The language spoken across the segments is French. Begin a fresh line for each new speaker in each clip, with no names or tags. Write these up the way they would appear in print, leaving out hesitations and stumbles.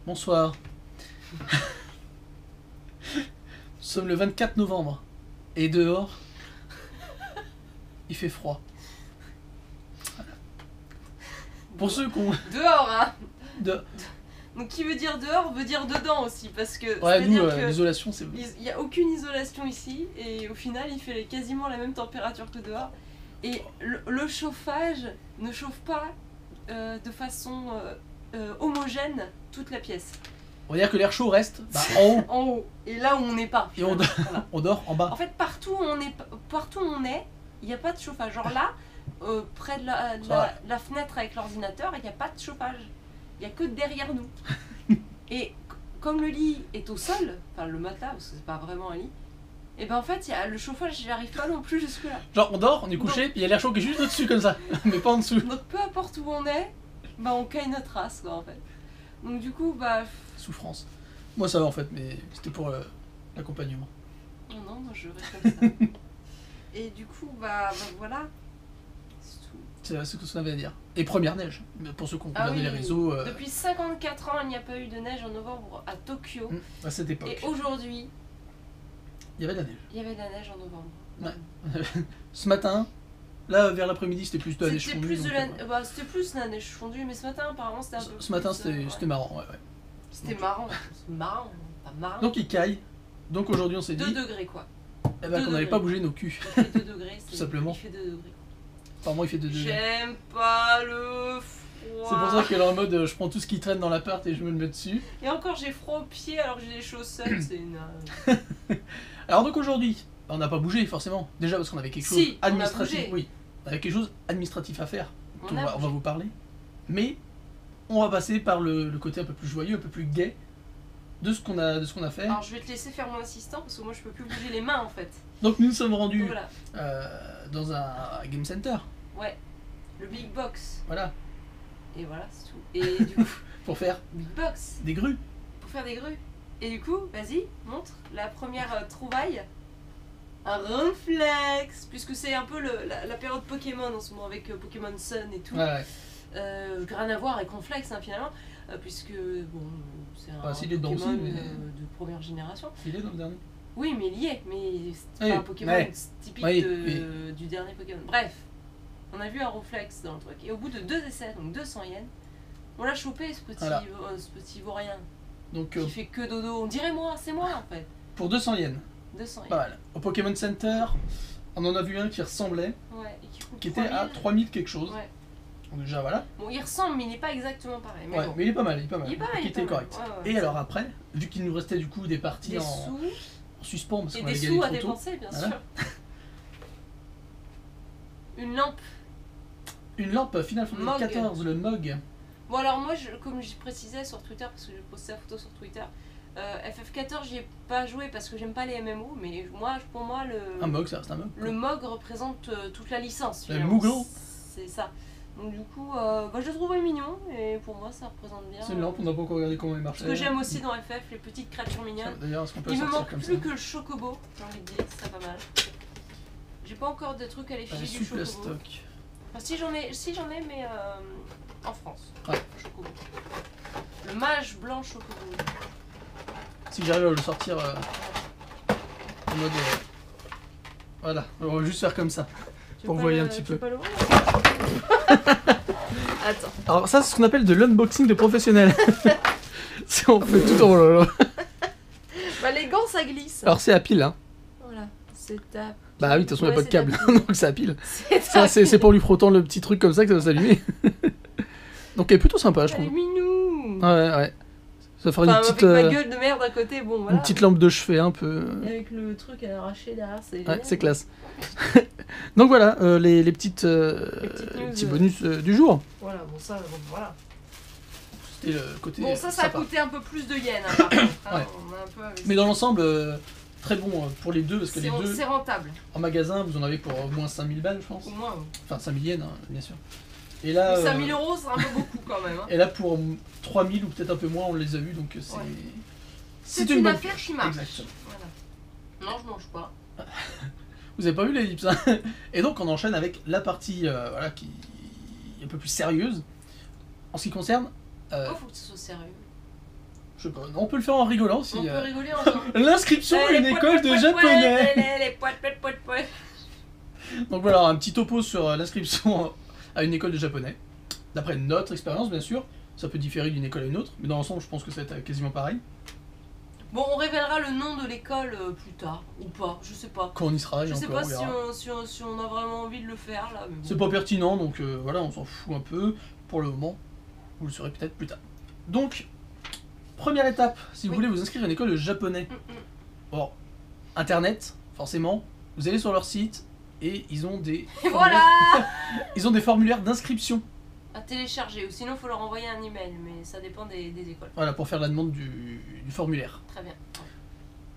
Bonsoir. Nous sommes le 24 novembre. Et dehors, il fait froid. Voilà. Pour ceux qui ont...
Dehors, hein.
De...
Donc qui veut dire dehors veut dire dedans aussi, parce que
Ouais, nous,
c'est-à-dire que
l'isolation, c'est...
il n'y a aucune isolation ici, et au final il fait quasiment la même température que dehors. Et le chauffage ne chauffe pas de façon homogène toute la pièce.
On va dire que l'air chaud reste en haut.
En haut, et là où on n'est pas.
Et on dort,
Voilà.
on dort en bas.
En fait, partout où on est, il n'y a pas de chauffage. Genre là, près de la fenêtre avec l'ordinateur, il n'y a pas de chauffage. Il n'y a que derrière nous. Et comme le lit est au sol, enfin le matelas, parce que c'est pas vraiment un lit, et ben en fait, le chauffage, j'y arrive pas non plus jusque là.
Genre on dort, on est couché, puis il y a l'air chaud qui est juste au-dessus comme ça, mais pas en dessous.
Donc peu importe où on est, bah on caille notre race quoi en fait. Donc du coup, bah...
Souffrance. Moi ça va en fait, mais c'était pour l'accompagnement.
Non, moi je reste comme ça. Et du coup, bah voilà. C'est tout.
C'est ce que ça avait à dire. Et première neige, pour ceux qui ont regardé les réseaux.
Depuis 54 ans, il n'y a pas eu de neige en novembre à Tokyo.
À cette époque.
Et aujourd'hui,
il y avait de la neige.
il y avait de la neige en novembre.
Ouais. Ce matin, là vers l'après-midi, c'était plus de la neige fondue.
C'était plus de la neige fondue, mais ce matin, apparemment, c'était un peu.
Ce matin, c'était marrant, ouais.
C'était marrant. C'est marrant, pas marrant.
Donc il caille. Donc aujourd'hui, on s'est dit.
2 degrés quoi.
Eh ben, qu'on n'avait pas bougé nos culs.
Il fait 2 degrés,
tout simplement.
Il fait 2 degrés.
Apparemment, il fait 2 degrés.
J'aime pas le froid.
C'est pour ça qu'elle est en mode je prends tout ce qui traîne dans l'appart et je me le mets dessus.
Et encore, j'ai froid aux pieds alors que j'ai des chaussettes, c'est une.
Alors donc aujourd'hui, on n'a pas bougé forcément. Déjà parce qu'on avait quelque chose administratif. Oui, on avait quelque chose administratif à faire. On va vous parler. Mais on va passer par le côté un peu plus joyeux, un peu plus gai de ce qu'on a fait.
Alors je vais te laisser faire mon assistant parce que moi je peux plus bouger les mains en fait.
Donc nous nous sommes rendus
voilà.
dans un game center.
Ouais, le big box.
Voilà.
Et voilà, c'est tout. Et du coup,
pour faire
big box.
Des grues.
Pour faire des grues. Et du coup, vas-y, montre la première trouvaille. Un Ronflex, puisque c'est un peu la période Pokémon en ce moment avec Pokémon Sun et tout.
Ouais.
Rien à voir avec Ronflex hein, finalement, puisque bon, c'est un Pokémon de première génération.
Il est dans le dernier.
Oui, mais il y est, mais c'est pas un Pokémon typique du dernier Pokémon. Bref, on a vu un Ronflex dans le truc. Et au bout de 2 essais, donc 200 yens, on l'a chopé ce petit vaurien. Donc, qui fait que dodo. On dirait moi, c'est moi en fait.
Pour 200 yens.
200 yens.
Pas mal. Au Pokémon Center, on en a vu un qui ressemblait.
Ouais, et
qui était à 3000 quelque chose.
Ouais.
Donc déjà voilà.
Bon, il ressemble, mais il n'est pas exactement pareil. Mais,
ouais,
bon.
Mais il est pas mal, il est pas mal.
Il
était correct.
Ouais,
et alors après, vu qu'il nous restait du coup des parties en suspens parce qu'on avait gagné
trop tôt.
Et
des sous à dépenser, bien sûr. Une lampe.
Une lampe Final Fantasy XIV, le MOG.
Bon alors moi, comme je précisais sur Twitter, parce que j'ai posté la photo sur Twitter, FF14 j'y ai pas joué parce que j'aime pas les MMO, mais pour moi
un MOG, ça reste un MOG.
Le MOG représente toute la licence.
Le Moogle.
C'est ça. Donc du coup, je le trouvais mignon et pour moi ça représente bien.
C'est une lampe, on n'a pas encore regardé comment elle marche.
Ce que j'aime aussi dans FF, les petites créatures mignonnes.
D'ailleurs, est-ce qu'on peut
il me
sortir
manque
comme
plus
ça
que le chocobo, j'ai envie de dire, c'est pas mal. J'ai pas encore de trucs à l'effigie du chocobo.
Stock.
Enfin, si j'en ai, mais en France.
Ouais.
Chocobo. Le mage blanc chocobo.
Si j'arrive à le sortir en mode. Voilà, on va juste faire comme ça. Pour que vous voyez un petit peu.
Attends.
Alors, ça, c'est ce qu'on appelle de l'unboxing de professionnel. Si on fait tout en lolo.
Bah, les gants ça glisse.
Alors, c'est à pile, hein.
Voilà, c'est à.
Bah oui, de toute façon, il n'y a pas de câble, donc c'est à pile.
Ça,
c'est pour lui frottant le petit truc comme ça que ça va s'allumer. Donc, elle est plutôt sympa, je trouve.
Minou.
Ouais. Ça fera une petite.
Avec ma gueule de merde à côté, bon voilà.
Une petite lampe de chevet un peu.
Et avec le truc à arracher derrière, c'est.
Ouais, c'est classe. Donc voilà, les petits bonus du jour.
Voilà, bon, ça, voilà.
C'était le côté.
Bon, ça a coûté un peu plus de yens, hein, par contre. Hein,
ouais.
On a un peu investi.
Mais dans l'ensemble, très bon pour les deux, parce que les deux.
C'est rentable.
En magasin, vous en avez pour au moins 5000 balles, je pense.
Au moins.
Enfin, 5000 yens, hein, bien sûr. Et là,
5000 €, c'est un peu beaucoup quand même. Hein.
Et là, pour 3000 ou peut-être un peu moins, on les a vus, donc c'est.
Ouais.
C'est
une affaire qui marche.
Exactement.
Voilà. Non, je mange pas.
Vous avez pas vu l'ellipse, hein. Et donc, on enchaîne avec la partie voilà, qui est un peu plus sérieuse. En ce qui concerne.
Pourquoi faut que ce soit sérieux?
Je sais pas, on peut le faire en rigolant si...
On peut rigoler ensemble.
L'inscription à une école de japonais.
Les poètes.
Donc voilà, un petit topo sur l'inscription à une école de japonais. D'après notre expérience, bien sûr. Ça peut différer d'une école à une autre, mais dans l'ensemble, je pense que ça va être quasiment pareil.
Bon, on révélera le nom de l'école plus tard, ou pas, je sais pas.
Quand on y sera,
je sais pas si on a vraiment envie de le faire là. Bon.
C'est pas pertinent, donc voilà, on s'en fout un peu. Pour le moment, vous le saurez peut-être plus tard. Donc, première étape, si vous voulez vous inscrire à une école de japonais. Bon, Internet, forcément, vous allez sur leur site et ils ont des ils ont des formulaires d'inscription.
À télécharger, ou sinon il faut leur envoyer un email, mais ça dépend des écoles.
Voilà, pour faire la demande du formulaire.
Très bien.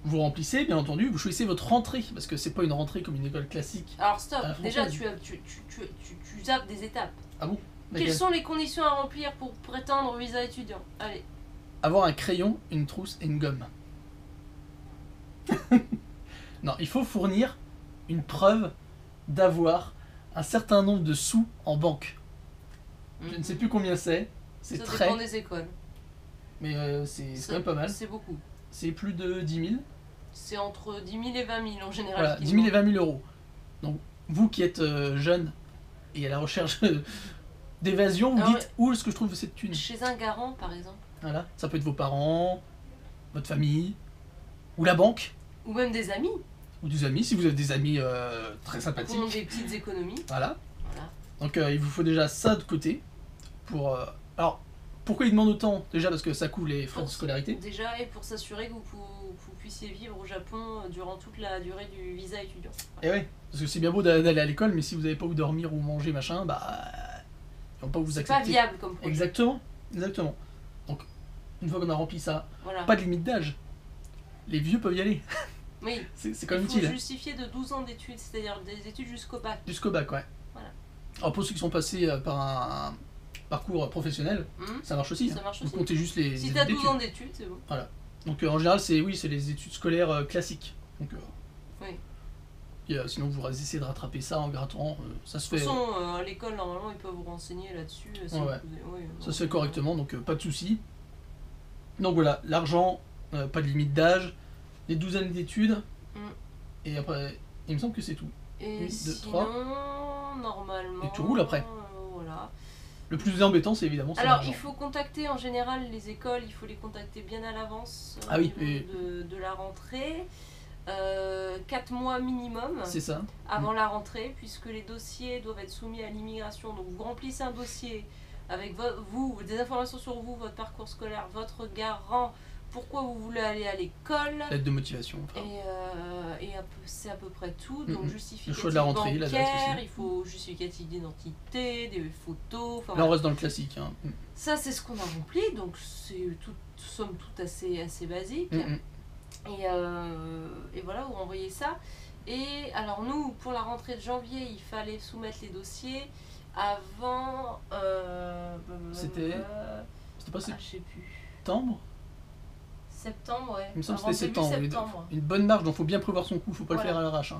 Vous remplissez, bien entendu, vous choisissez votre rentrée, parce que c'est pas une rentrée comme une école classique.
Alors stop, déjà tu zappes des étapes.
Ah bon?
Quelles sont les conditions à remplir pour prétendre au visa étudiant? Allez.
Avoir un crayon, une trousse et une gomme. Non, il faut fournir une preuve d'avoir un certain nombre de sous en banque. Je ne sais plus combien c'est. C'est très...
Ça dépend des écoles.
Mais c'est quand même pas mal.
C'est beaucoup.
C'est plus de 10 000.
C'est entre 10 000 et 20 000 en général.
Voilà, 10 000 et 20 000 euros. Donc, vous qui êtes jeune et à la recherche d'évasion, vous dites où est-ce que je trouve cette thune?
Chez un garant, par exemple.
Voilà, ça peut être vos parents, votre famille, ou la banque.
Ou même des amis.
Ou des amis, si vous avez des amis très sympathiques.
Ou des petites économies.
Voilà. Donc il vous faut déjà ça de côté. Pour, alors, pourquoi ils demandent autant? Déjà parce que ça couvre les frais de scolarité.
Déjà, et pour s'assurer que vous puissiez vivre au Japon durant toute la durée du visa étudiant.
Et ouais, parce que c'est bien beau d'aller à l'école, mais si vous n'avez pas où dormir ou manger, machin, bah... ils vont pas vous accepter.
C'est pas viable comme projet.
Exactement, exactement. Donc, une fois qu'on a rempli ça, pas de limite d'âge. Les vieux peuvent y aller.
Oui,
c'est quand même utile.
Il faut justifier de 12 ans d'études, c'est-à-dire des études jusqu'au bac.
Jusqu'au bac, ouais.
Voilà.
Alors pour ceux qui sont passés par un parcours professionnel, ça marche aussi.
Ça marche aussi.
Vous comptez juste les
si t'as 12 ans d'études, c'est bon.
Voilà. Donc en général, c'est les études scolaires classiques. Donc,
oui.
Sinon, vous essayez de rattraper ça en grattant. Ça se fait.
De toute façon, à l'école, normalement, ils peuvent vous renseigner là-dessus.
Ça se fait correctement, donc pas de soucis. Donc voilà, l'argent, pas de limite d'âge, les 12 années d'études, et après, il me semble que c'est tout.
Et 1, 2, 3. Normalement.
Et tu roules après.
Voilà.
Le plus embêtant, c'est évidemment ça.
Alors, il faut contacter en général les écoles, il faut les contacter bien à l'avance de la rentrée. 4 mois minimum avant la rentrée, puisque les dossiers doivent être soumis à l'immigration. Donc vous remplissez un dossier avec des informations sur vous, votre parcours scolaire, votre garant, pourquoi vous voulez aller à l'école.
Lettre de motivation.
Et c'est à peu près tout. Donc justificatif
le choix de la rentrée,
bancaire, il faut justificatif d'identité, des photos.
Là on reste dans le classique.
Ça c'est ce qu'on a rempli, donc c'est somme toute assez basique. Et voilà, vous renvoyez ça. Et alors nous, pour la rentrée de janvier, il fallait soumettre les dossiers avant...
C'était pas
je sais plus.
Septembre,
ouais.
Il me semble que c'était septembre. Une bonne marge, donc il faut bien prévoir son coup, faut pas le faire à l'arrache.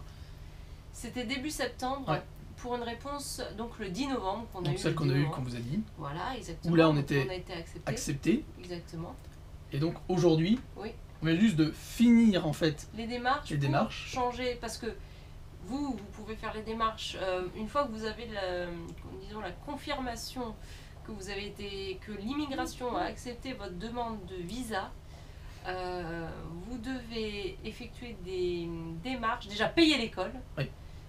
C'était début septembre, pour une réponse, donc le 10 novembre qu'on a eu.
Donc celle qu'on a eue, qu'on vous a dit.
Voilà, exactement.
Où là on a été
accepté. Exactement.
Et donc aujourd'hui, on vient juste de finir en fait
les démarches pour changer, parce que vous pouvez faire les démarches une fois que vous avez la confirmation que l'immigration a accepté votre demande de visa. Vous devez effectuer des démarches, déjà payer l'école.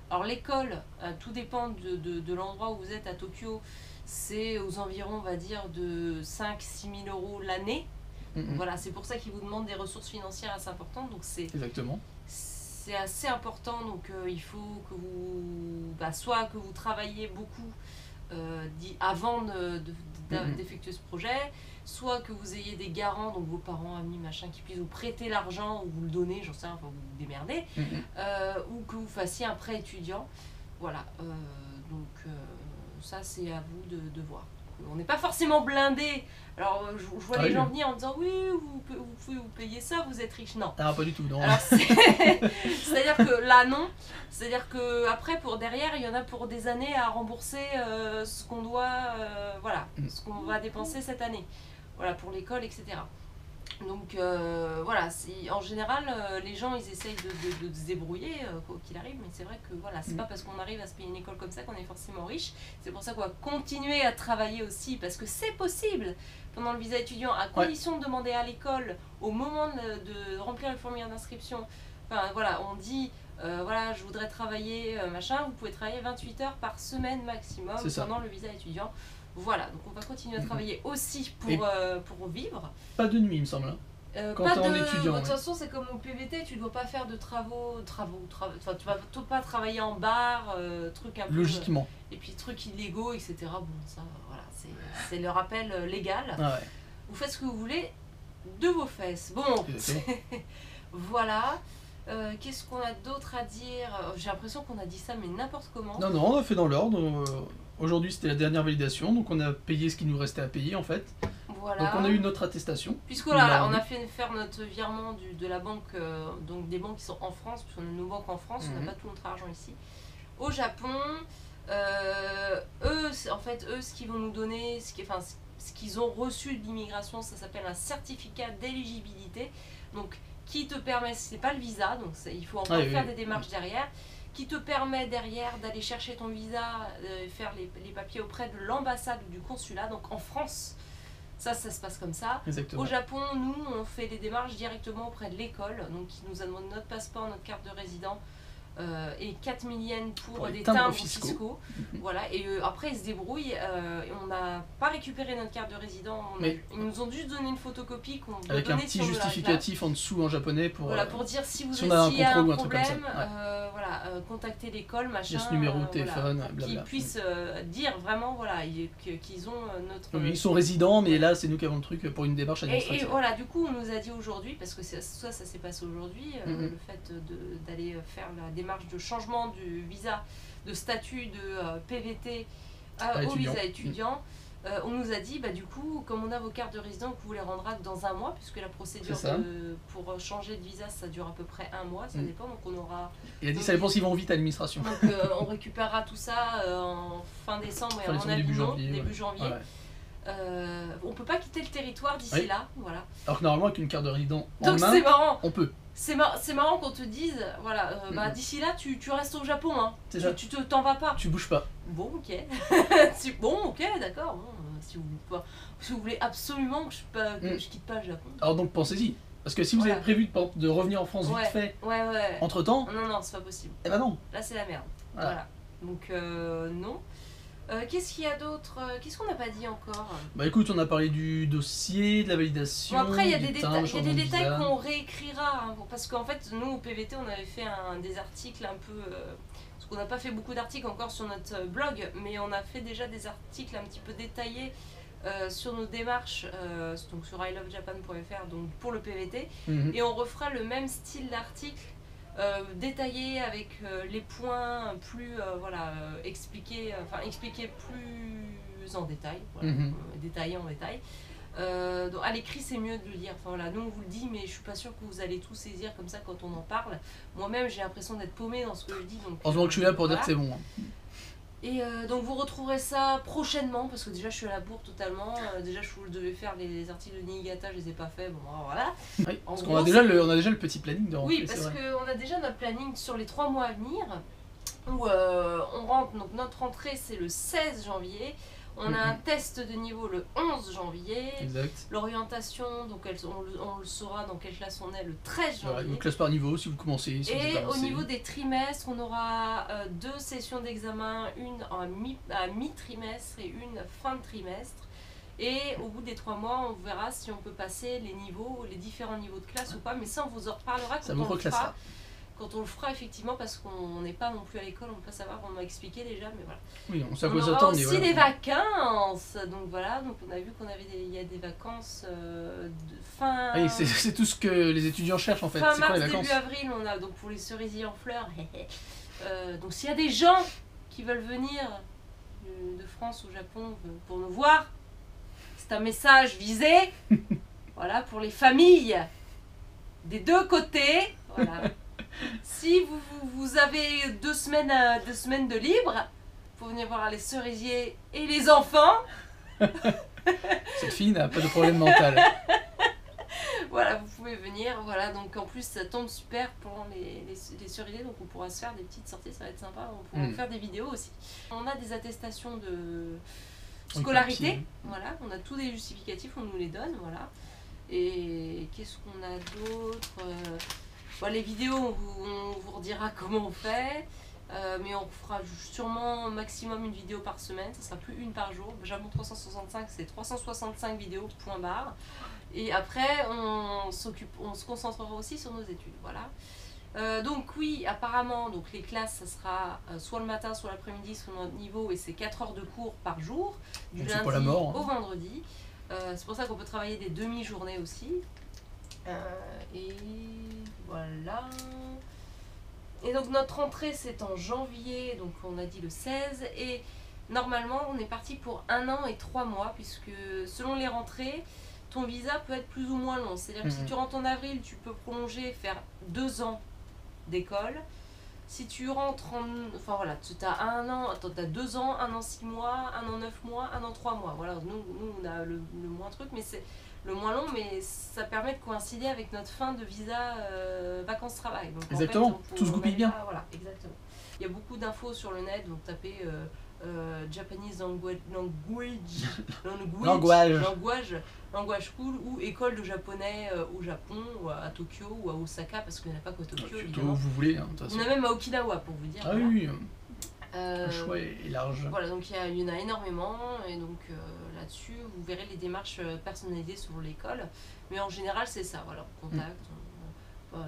Alors l'école, tout dépend de l'endroit où vous êtes à Tokyo, c'est aux environs, on va dire, de 5-6 000 euros l'année. Voilà, c'est pour ça qu'ils vous demandent des ressources financières assez importantes. Donc c'est assez important, donc il faut que vous, soit que vous travaillez beaucoup avant d'effectuer ce projet, soit que vous ayez des garants, donc vos parents, amis, machin, qui puissent vous prêter l'argent ou vous le donner, j'en sais rien, enfin vous vous démerdez, ou que vous fassiez un prêt étudiant. Voilà, donc ça c'est à vous de voir. On n'est pas forcément blindé. Alors je vois les gens venir en disant oui, vous pouvez vous payer ça, vous êtes riche. Non.
Ah, pas du tout, non.
Alors, c'est-à-dire que là non. C'est-à-dire que après pour derrière il y en a pour des années à rembourser ce qu'on doit, ce qu'on va dépenser cette année. Voilà, pour l'école, etc. Donc voilà, en général, les gens ils essayent de se débrouiller, quoi qu'il arrive, mais c'est vrai que voilà, c'est pas parce qu'on arrive à se payer une école comme ça qu'on est forcément riche. C'est pour ça qu'on va continuer à travailler aussi, parce que c'est possible pendant le visa étudiant, à condition de demander à l'école au moment de remplir le formulaire d'inscription. Enfin voilà, on dit voilà, je voudrais travailler, machin, vous pouvez travailler 28 heures par semaine maximum pendant le visa étudiant. Voilà, donc on va continuer à travailler aussi pour vivre.
Pas de nuit, il me semble.
Quand t'es en étudiant. De toute façon, c'est comme au PVT, tu dois pas faire de travaux. Enfin, tu vas pas travailler en bar, trucs un peu.
Logiquement.
Et puis trucs illégaux, etc. Bon, ça, voilà, c'est le rappel légal.
Ah ouais.
Vous faites ce que vous voulez de vos fesses. Bon, voilà. Qu'est-ce qu'on a d'autre à dire? J'ai l'impression qu'on a dit ça, mais n'importe comment.
Non, on a fait dans l'ordre. Aujourd'hui, c'était la dernière validation, donc on a payé ce qui nous restait à payer en fait. Voilà. Donc on a eu notre attestation.
Puisque là, on a fait faire notre virement de la banque, donc des banques qui sont en France, puisqu'on a nos banques en France, on n'a pas tout notre argent ici. Au Japon, eux, ce qu'ils vont nous donner, ce qu'ils ont reçu de l'immigration, ça s'appelle un certificat d'éligibilité. Donc qui te permet, c'est pas le visa, donc il faut encore faire des démarches derrière, qui te permet derrière d'aller chercher ton visa, faire les papiers auprès de l'ambassade ou du consulat, donc en France. Ça se passe comme ça. Exactement. Au Japon, nous, on fait les démarches directement auprès de l'école, donc qui nous a demandé notre passeport, notre carte de résident, et 4000 yens pour des timbres fiscaux. Voilà, et après ils se débrouillent. On n'a pas récupéré notre carte de résident. Ils nous ont juste donné une photocopie qu'on doit
avec
donner
un petit justificatif en dessous en japonais pour
dire si vous
a un
un
contrôle
problème, contactez l'école, machin.
Ce numéro de téléphone,
blabla. Qu'ils puissent dire vraiment qu'ils ont notre.
Oui, ils sont résidents, mais là c'est nous qui avons le truc pour une démarche administrative.
Et voilà, du coup on nous a dit aujourd'hui, parce que ça s'est passé aujourd'hui, le fait d'aller faire la démarche de changement du visa de statut de PVT au visa étudiant, on nous a dit du coup comme on a vos cartes de résident que vous les rendra dans un mois, puisque la procédure pour changer de visa ça dure à peu près un mois, ça dépend, donc on aura.
Il a dit ça dépend s'ils vont vite à l'administration.
Donc on récupérera tout ça en fin décembre et en début janvier. On peut pas quitter le territoire d'ici là, voilà.
Alors que normalement avec une carte de résident
en main, c'est marrant.
On peut.
C'est marrant qu'on te dise, voilà, d'ici là tu restes au Japon, hein. Tu t'en vas pas.
Tu bouges pas.
Bon, ok. D'accord. Bon, si vous voulez absolument que je quitte pas le Japon.
Alors donc pensez-y. Parce que si vous avez prévu de revenir en France vite fait, entre temps.
Non, c'est pas possible.
Eh ben non.
Là c'est la merde. Voilà. Donc non. Qu'est-ce qu'il y a d'autre? Qu'est-ce qu'on n'a pas dit encore? Bah
écoute, on a parlé du dossier, de la validation.
Bon, après, il y a des détails qu'on réécrira. Hein, parce qu'en fait, nous, au PVT, on avait fait des articles un peu. Parce qu'on n'a pas fait beaucoup d'articles encore sur notre blog, mais on a fait déjà des articles un petit peu détaillés sur nos démarches, donc sur ilovejapan.fr, donc pour le PVT. Et on refera le même style d'article. Détaillé avec les points plus expliqués plus en détail, détaillé en détail. Donc à l'écrit c'est mieux de le lire. Enfin, voilà, nous on vous le dit, mais je suis pas sûre que vous allez tout saisir comme ça quand on en parle. Moi-même j'ai l'impression d'être paumée dans ce que je dis.
Heureusement que je suis là pour dire que c'est bon.
Et donc vous retrouverez ça prochainement, parce que déjà je suis à la bourre totalement. Déjà je devais faire les articles de Niigata, je les ai pas fait, bon voilà.
Oui, parce qu'on a déjà le petit planning de rentrée.
Oui, parce qu'on a déjà notre planning sur les 3 mois à venir, où on rentre, donc notre rentrée c'est le 16 janvier. On a un test de niveau le 11 janvier.
Exact.
L'orientation, donc on le saura dans quelle classe on est le 13 janvier.
Voilà, une classe par niveau si vous commencez. Si
et au niveau des trimestres, on aura 2 sessions d'examen, une à mi-trimestre et une fin de trimestre. Et au bout des 3 mois, on verra si on peut passer les différents niveaux de classe ou pas. Mais ça, on vous en reparlera quand on le fera effectivement, parce qu'on n'est pas non plus à l'école, on ne peut pas savoir, on m'a expliqué déjà, mais voilà.
Oui, on sait à quoi
s'attendre.
s'attendre.
On aura aussi des vacances, donc voilà, donc on a vu il y a des vacances de fin...
Oui, c'est tout ce que les étudiants cherchent en fait.
Fin mars,
les vacances
début avril, on a donc pour les cerisiers en fleurs. Donc s'il y a des gens qui veulent venir de France au Japon pour nous voir, c'est un message visé, voilà, pour les familles des deux côtés, voilà. Si vous avez 2 semaines de libre pour venir voir les cerisiers et les enfants.
Cette fille n'a pas de problème mental.
Voilà. pouvez venir. Voilà, donc en plus ça tombe super pendant les cerisiers, donc on pourra se faire des petites sorties, ça va être sympa. On pourra faire des vidéos aussi. On a des attestations de scolarité, voilà, on a tous des justificatifs, on nous les donne, voilà. Et qu'est-ce qu'on a d'autre? Les vidéos, on vous redira comment on fait. Mais on fera sûrement maximum une vidéo par semaine, ça sera plus une par jour. Jamon 365, c'est 365 vidéos, point barre. Et après, on se concentrera aussi sur nos études, voilà. Donc oui, apparemment, donc les classes, ça sera soit le matin, soit l'après-midi, selon notre niveau, et c'est 4 heures de cours par jour, du lundi au vendredi. C'est pour ça qu'on peut travailler des demi-journées aussi. Et voilà. Et donc notre rentrée c'est en janvier, donc on a dit le 16, et normalement on est parti pour 1 an et 3 mois, puisque selon les rentrées, ton visa peut être plus ou moins long. C'est-à-dire que si tu rentres en avril, tu peux prolonger, faire 2 ans d'école. Si tu rentres en... Enfin voilà, tu as 1 an, tu as 2 ans, 1 an 6 mois, 1 an 9 mois, 1 an 3 mois. Voilà, nous on a le moins truc, mais c'est le moins long, mais ça permet de coïncider avec notre fin de visa vacances-travail. Donc,
exactement,
en fait,
tout se goupille bien.
Voilà, exactement. Il y a beaucoup d'infos sur le net, donc tapez Japanese language school ou école de japonais au Japon, ou à Tokyo, ou à Osaka, parce qu'il n'y en a pas qu'à Tokyo.
Où vous voulez, hein,
il y en a même à Okinawa, pour vous dire.
Ah voilà. Oui, le choix est large.
Voilà, donc il y en a énormément, et donc là-dessus, vous verrez les démarches personnalisées sur l'école. Mais en général, c'est ça, voilà, on contacte,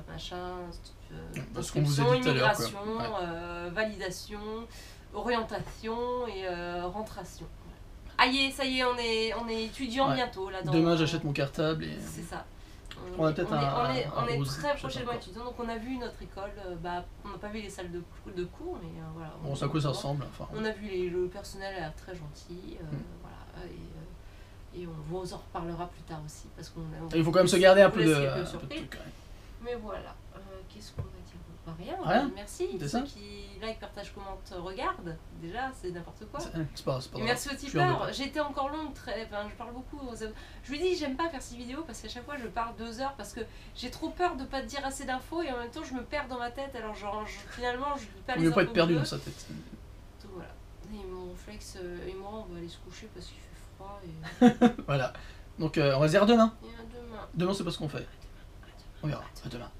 machin, inscription, immigration, validation, orientation et rentration. Aïe, ça y est, on est étudiant bientôt là.
Demain, j'achète mon cartable et...
C'est ça.
On est
très prochainement étudiants, donc on a vu notre école, on n'a pas vu les salles de cours, mais voilà.
Bon, ça à quoi ça ressemble, enfin.
On a vu le personnel a l'air très gentil, voilà, et on vous en reparlera plus tard aussi, parce qu'on
il faut quand même se garder un peu de
truc. Mais voilà, qu'est-ce qu'on va dire?
Rien.
Merci ceux qui like, partagent, commentent, regardent. Déjà, c'est n'importe quoi.
C'est pas
et merci au tipeur. J'ai été encore longue, je parle beaucoup. Je lui dis, j'aime pas faire ces vidéos parce qu'à chaque fois je parle 2 heures parce que j'ai trop peur de pas te dire assez d'infos et en même temps je me perds dans ma tête. Alors finalement, je dis pas les infos.
Pas être perdu dans sa tête.
Donc voilà. Et mon Flex et moi, on va aller se coucher parce qu'il fait froid. Et...
voilà. Donc on va se dire à demain.
Et à demain.
Demain, c'est pas ce qu'on fait. On verra. À demain.